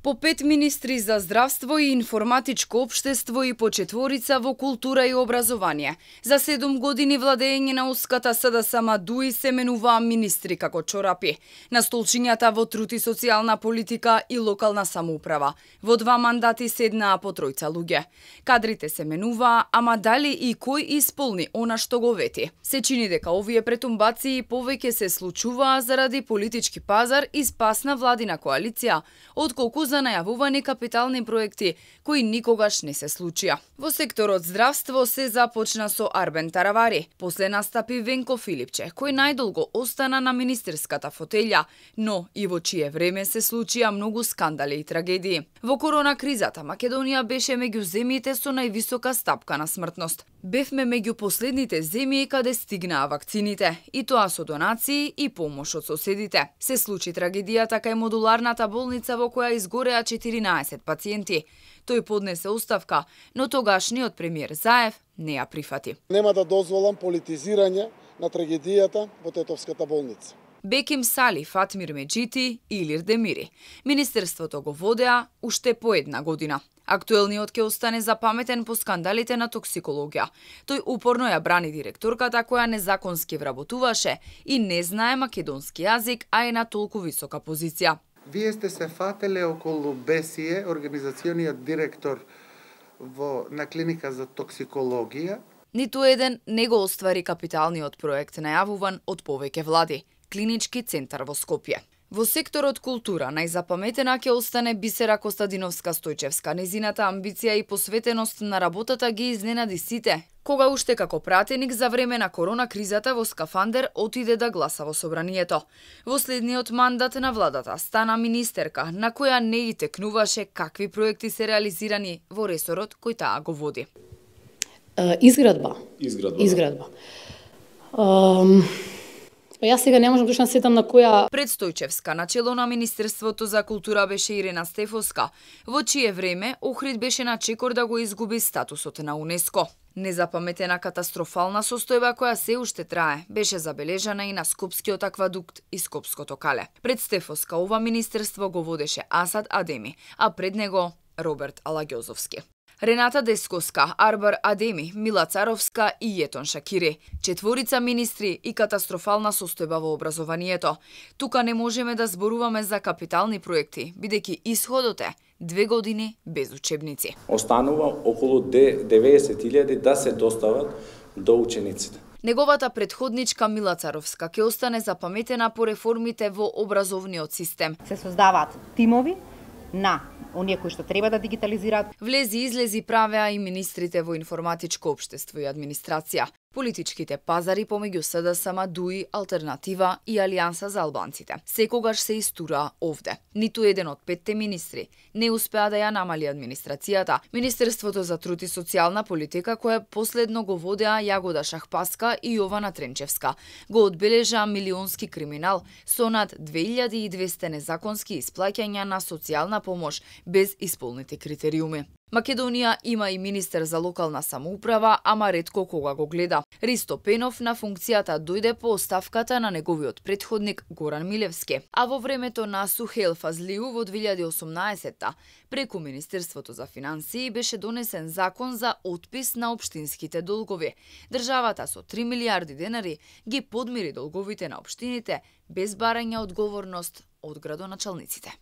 По 5 министри за здравство и информатичко општество и по 4 во култура и образование. За 7 години владење на уската СДСМ ДУИ се менуваа министри како чорапи. На столчињата во труд и социјална политика и локална самоуправа. Во 2 мандати седнаа по 3 луѓе. Кадрите се менуваа, ама дали и кој исполни она што го вети? Се чини дека овие претумбации повеќе се случуваа заради политички пазар и спасна владина коалиција, отколку за најавувани капитални проекти кои никогаш не се случија. Во секторот здравство се започна со Арбен Таравари, после настапи Венко Филипче, кој најдолго остана на министерската фотелја, но и во чие време се случија многу скандали и трагедии. Во корона кризата Македонија беше меѓу земјите со највисока стапка на смртност. Бевме меѓу последните земји каде стигнаа вакцините, и тоа со донации и помош од соседите. Се случи трагедијата кај модуларната болница во која изгореа 14 пациенти. Тој поднесе оставка, но тогашниот премиер Заев не ја прифати. Нема да дозволам политизирање на трагедијата во Тетовската болница. Беким Сали, Фатмир Меджити и Илир Демири. Министерството го водеа уште по 1 година. Актуелниот ќе остане запаметен по скандалите на токсикологија. Тој упорно ја брани директорката која незаконски вработуваше и не знае македонски јазик, а е на толку висока позиција. Вие сте се фателе околу Бесие, организациониот директор на клиника за токсикологија. Ниту еден не го оствари капиталниот проект најавуван од повеќе влади – Клинички центар во Скопје. Во секторот култура најзапаметена ќе остане Бисера Костадиновска Стојчевска. Незината амбиција и посветеност на работата ги изненади сите. Кога уште како пратеник за време на корона кризата во скафандер отиде да гласа во собранието. Во следниот мандат на владата стана министерка, на која не и текнуваше какви проекти се реализирани во ресорот кој таа го води. Изградба. Јас сега не можам точно да сетам на која. Пред Стојчевска начело на Министерството за култура беше Ирена Стефовска, во чие време Охрид беше на чекор да го изгуби статусот на УНЕСКО. Незапаметена катастрофална состојба која се уште трае, беше забележана и на Скопскиот аквадукт и Скопското кале. Пред Стефовска ова министерство го водеше Асад Адеми, а пред него Роберт Алагјозовски. Рената Десковска, Арбар Адеми, Мила Царовска и Јетон Шакири. 4 министри и катастрофална состојба во образованието. Тука не можеме да зборуваме за капитални проекти, бидејќи исходот е 2 години без учебници. Останува околу 90.000 да се достават до учениците. Неговата предходничка Мила Царовска ќе остане запаметена по реформите во образовниот систем. Се создаваат тимови на оние кои што треба да дигитализираат. Влези и излези правеа и министрите во информатичко општество и администрација. Политичките пазари помеѓу СДСМ, ДУИ, Алтернатива и Алијанса за албанците секогаш се истураа овде. Ниту еден од 5 министри не успеа да ја намали администрацијата. Министерството за труд и социјална политика, кое последно го водеа Јагода Шахпаска и Јована Тренчевска, го одбележа милионски криминал со над 2200 незаконски исплаќања на социјална помош без исполнети критериуми. Македонија има и министер за локална самоуправа, ама ретко кога го гледа. Ристо Пенов на функцијата дојде по оставката на неговиот претходник Горан Милевски, а во времето на Сухел Фазлиу во 2018-та преку Министерството за финансии беше донесен закон за отпис на општинските долгови. Државата со 3 милиарди денари ги подмири долговите на општините без барање одговорност од градоначалниците.